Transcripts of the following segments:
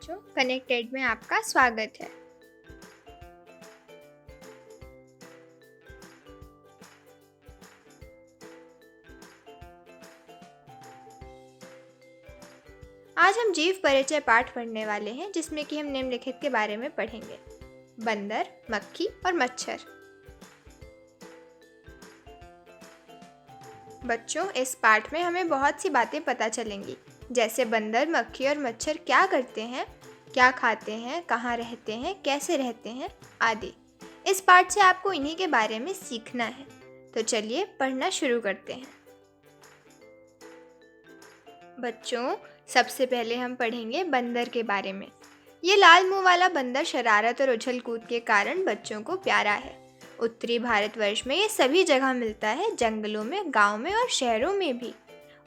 बच्चों, कनेक्टेड में आपका स्वागत है। आज हम जीव परिचय पाठ पढ़ने वाले हैं, जिसमें कि हम निम्नलिखित के बारे में पढ़ेंगे। बंदर, मक्खी और मच्छर। बच्चों, इस पाठ में हमें बहुत सी बातें पता चलेंगी, जैसे बंदर, मक्खी और मच्छर क्या करते हैं, क्या खाते हैं, कहाँ रहते हैं, कैसे रहते हैं आदि। इस पाठ से आपको इन्हीं के बारे में सीखना है। तो चलिए पढ़ना शुरू करते हैं। बच्चों, सबसे पहले हम पढ़ेंगे बंदर के बारे में। ये लाल मुंह वाला बंदर शरारत और उछल कूद के कारण बच्चों को प्यारा है। उत्तरी भारतवर्ष में ये सभी जगह मिलता है, जंगलों में, गांव में और शहरों में भी।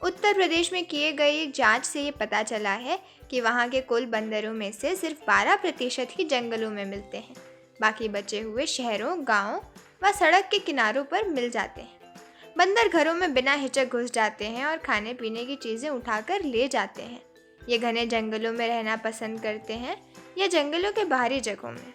उत्तर प्रदेश में किए गए एक जांच से ये पता चला है कि वहाँ के कुल बंदरों में से सिर्फ 12% ही जंगलों में मिलते हैं। बाकी बचे हुए शहरों, गाँव व सड़क के किनारों पर मिल जाते हैं। बंदर घरों में बिना हिचक घुस जाते हैं और खाने पीने की चीज़ें उठाकर ले जाते हैं। ये घने जंगलों में रहना पसंद करते हैं या जंगलों के बाहरी जगहों में।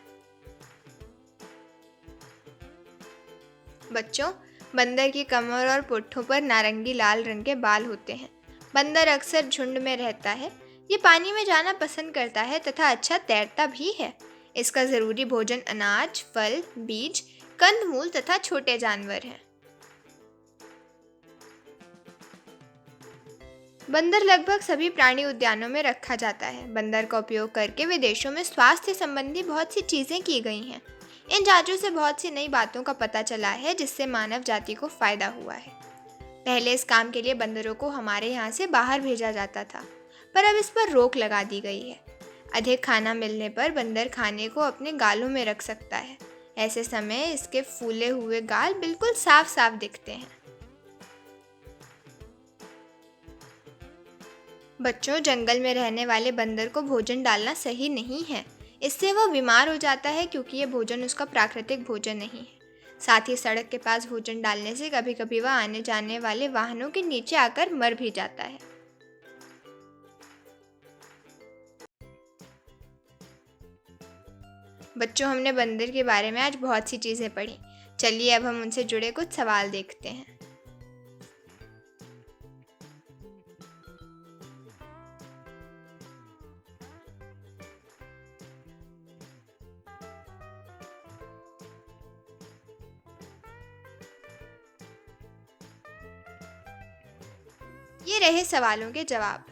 बच्चों, बंदर की कमर और पुट्ठों पर नारंगी लाल रंग के बाल होते हैं। बंदर अक्सर झुंड में रहता है। ये पानी में जाना पसंद करता है तथा अच्छा तैरता भी है। इसका ज़रूरी भोजन अनाज, फल, बीज, कंदमूल तथा छोटे जानवर हैं। बंदर लगभग सभी प्राणी उद्यानों में रखा जाता है। बंदर का उपयोग करके विदेशों में स्वास्थ्य संबंधी बहुत सी चीज़ें की गई हैं। इन जांचों से बहुत सी नई बातों का पता चला है, जिससे मानव जाति को फायदा हुआ है। पहले इस काम के लिए बंदरों को हमारे यहाँ से बाहर भेजा जाता था, पर अब इस पर रोक लगा दी गई है। अधिक खाना मिलने पर बंदर खाने को अपने गालों में रख सकता है। ऐसे समय इसके फूले हुए गाल बिल्कुल साफ साफ दिखते हैं। बच्चों, जंगल में रहने वाले बंदर को भोजन डालना सही नहीं है। इससे वह बीमार हो जाता है, क्योंकि यह भोजन उसका प्राकृतिक भोजन नहीं है। साथ ही सड़क के पास भोजन डालने से कभी कभी वह आने जाने वाले वाहनों के नीचे आकर मर भी जाता है। बच्चों, हमने बंदर के बारे में आज बहुत सी चीज़ें पढ़ी। चलिए अब हम उनसे जुड़े कुछ सवाल देखते हैं। ये रहे सवालों के जवाब।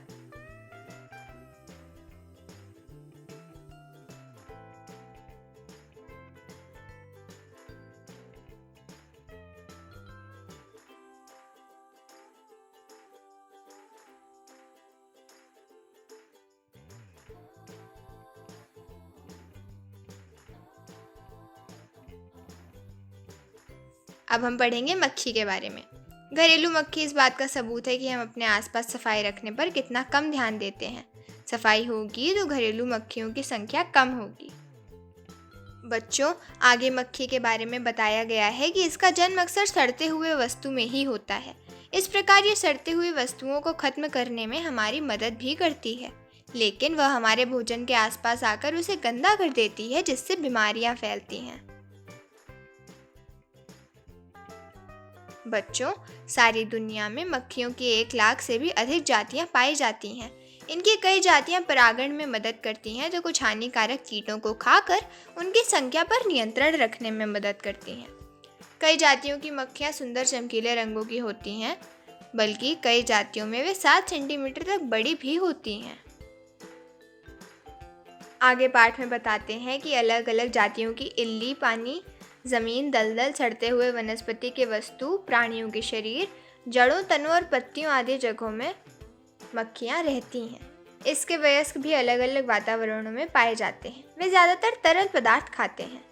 अब हम पढ़ेंगे मक्खी के बारे में। घरेलू मक्खी इस बात का सबूत है कि हम अपने आसपास सफाई रखने पर कितना कम ध्यान देते हैं। सफाई होगी तो घरेलू मक्खियों की संख्या कम होगी। बच्चों, आगे मक्खी के बारे में बताया गया है कि इसका जन्म अक्सर सड़ते हुए वस्तु में ही होता है। इस प्रकार ये सड़ती हुई वस्तुओं को खत्म करने में हमारी मदद भी करती है, लेकिन वह हमारे भोजन के आसपास आकर उसे गंदा कर देती है, जिससे बीमारियां फैलती हैं। बच्चों, सारी दुनिया में मक्खियों की 1 लाख से भी अधिक जातियां पाई जाती हैं। इनकी कई जातियां परागण में मदद करती हैं, तो कुछ हानिकारक कीटों को खाकर उनकी संख्या पर नियंत्रण रखने में मदद करती हैं। कई जातियों की मक्खियां सुंदर चमकीले रंगों की होती हैं, बल्कि कई जातियों में वे 7 सेंटीमीटर तक बड़ी भी होती हैं। आगे पाठ में बताते हैं कि अलग अलग जातियों की इल्ली, पानी, जमीन, दलदल, सड़ते हुए वनस्पति के वस्तु, प्राणियों के शरीर, जड़ों, तनों और पत्तियों आदि जगहों में मक्खियाँ रहती हैं। इसके वयस्क भी अलग अलग वातावरणों में पाए जाते हैं। वे ज़्यादातर तरल पदार्थ खाते हैं।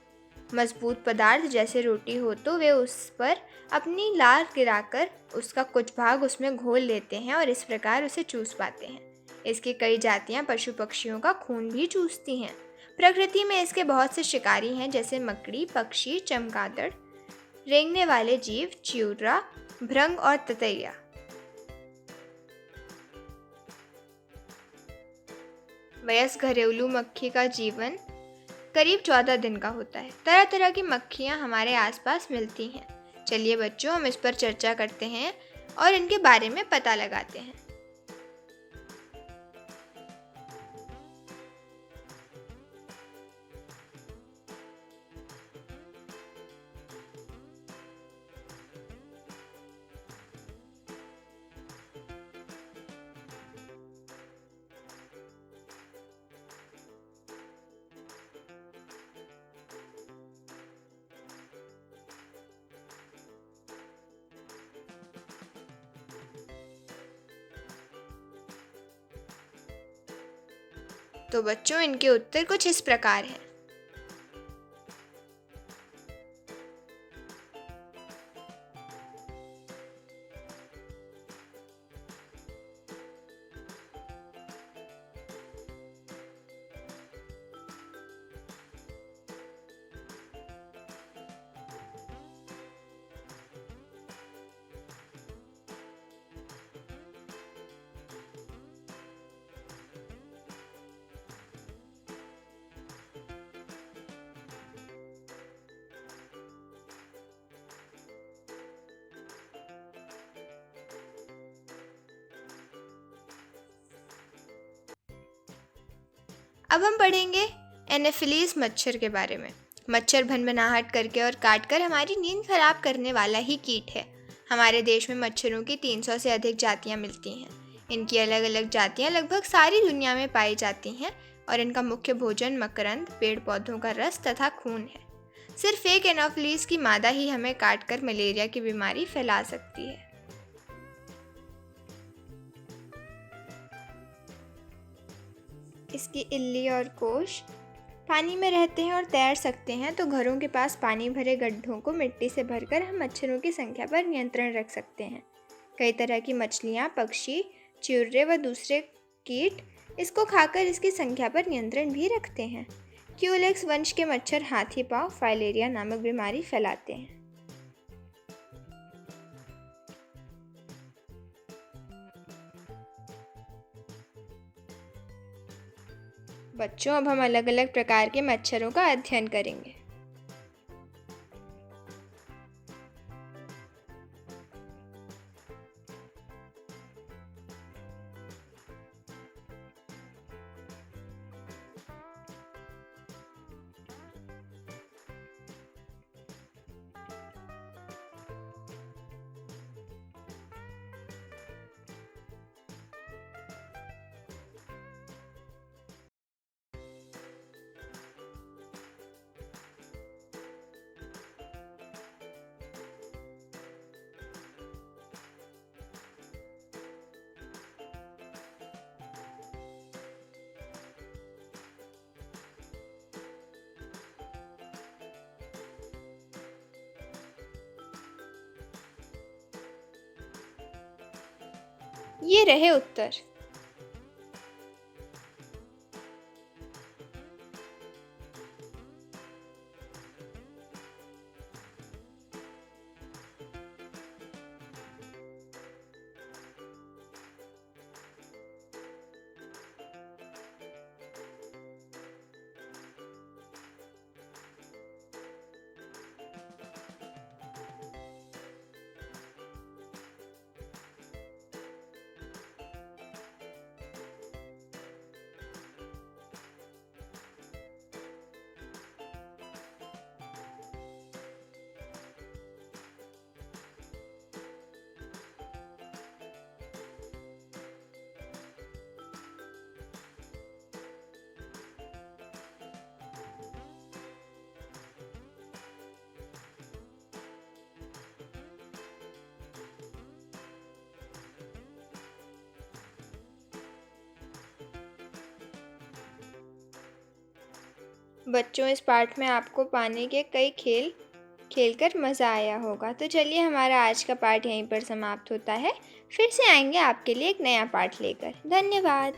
मजबूत पदार्थ जैसे रोटी हो तो वे उस पर अपनी लार गिराकर उसका कुछ भाग उसमें घोल लेते हैं और इस प्रकार उसे चूस पाते हैं। इसकी कई जातियाँ पशु पक्षियों का खून भी चूसती हैं। प्रकृति में इसके बहुत से शिकारी हैं, जैसे मकड़ी, पक्षी, चमगादड़, रेंगने वाले जीव, चिउरा, भृंग और ततैया। वयस्क घरेलू मक्खी का जीवन करीब 14 दिन का होता है। तरह तरह की मक्खियाँ हमारे आसपास मिलती हैं। चलिए बच्चों, हम इस पर चर्चा करते हैं और इनके बारे में पता लगाते हैं। तो बच्चों, इनके उत्तर कुछ इस प्रकार हैं। अब हम पढ़ेंगे एनोफिलीज मच्छर के बारे में। मच्छर भनभनाहट करके और काटकर हमारी नींद खराब करने वाला ही कीट है। हमारे देश में मच्छरों की 300 से अधिक जातियां मिलती हैं। इनकी अलग अलग जातियां लगभग सारी दुनिया में पाई जाती हैं और इनका मुख्य भोजन मकरंद, पेड़ पौधों का रस तथा खून है। सिर्फ एक एनोफिलीज की मादा ही हमें काटकर मलेरिया की बीमारी फैला सकती है। इसकी इल्ली और कोश पानी में रहते हैं और तैर सकते हैं, तो घरों के पास पानी भरे गड्ढों को मिट्टी से भरकर हम मच्छरों की संख्या पर नियंत्रण रख सकते हैं। कई तरह की मछलियाँ, पक्षी, चिड़िया व दूसरे कीट इसको खाकर इसकी संख्या पर नियंत्रण भी रखते हैं। क्यूलेक्स वंश के मच्छर हाथी पाँव फाइलेरिया नामक बीमारी फैलाते हैं। बच्चों, अब हम अलग अलग प्रकार के मच्छरों का अध्ययन करेंगे। ये रहे उत्तर। बच्चों, इस पाठ में आपको पानी के कई खेल खेलकर मज़ा आया होगा। तो चलिए, हमारा आज का पाठ यहीं पर समाप्त होता है। फिर से आएंगे आपके लिए एक नया पाठ लेकर। धन्यवाद।